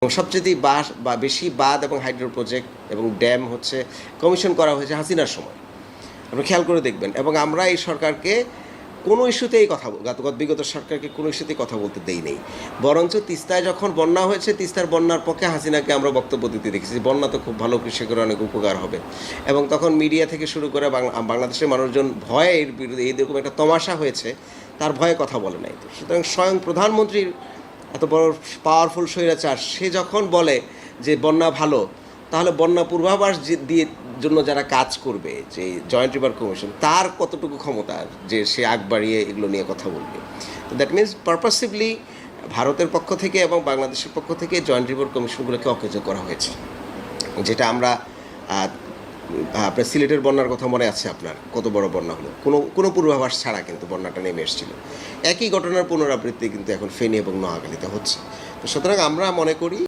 এবং সবচেয়ে বেশি বাঁধ এবং হাইড্রো প্রজেক্ট এবং ড্যাম হচ্ছে কমিশন করা হয়েছে হাসিনার সময়, আপনি খেয়াল করে দেখবেন। এবং আমরা এই সরকারকে কোনো ইস্যুতেই বিগত সরকারকে কোনো ইস্যুতেই কথা বলতে দেই নেই। বরঞ্চ তিস্তায় যখন বন্যা হয়েছে, তিস্তার বন্যার পক্ষে হাসিনাকে আমরা বক্তব্য দিতে দেখেছি, বন্যা তো খুব ভালো, কৃষকের অনেক উপকার হবে। এবং তখন মিডিয়া থেকে শুরু করে বাংলাদেশের মানুষজন ভয়ে এর বিরুদ্ধে এইরকম একটা তমাশা হয়েছে, তার ভয়ে কথা বলে নাই। তো সুতরাং স্বয়ং প্রধানমন্ত্রীর এত বড় পাওয়ারফুল স্বৈরাচার, সে যখন বলে যে বন্যা ভালো, তাহলে বন্যা পূর্বাভাস দিয়ে জন্য যারা কাজ করবে, যে জয়েন্ট রিভার কমিশন, তার কতটুকু ক্ষমতা যে সে আগ বাড়িয়ে এগুলো নিয়ে কথা বলবে। তো দ্যাট মিনস পারপাসিভলি ভারতের পক্ষ থেকে এবং বাংলাদেশের পক্ষ থেকে জয়েন্ট রিভার কমিশনগুলোকে অকেজ করা হয়েছে। যেটা আমরা আপনার সিলেটের বন্যার কথা মনে আছে আপনার, কত বড় বন্যা হলো, কোনো পূর্বাভাস ছাড়া কিন্তু বন্যাটা নেমে এসেছিল। একই ঘটনার পুনরাবৃত্তি কিন্তু এখন ফেনী এবং নোয়াখালীতে হচ্ছে। তো সুতরাং আমরা মনে করি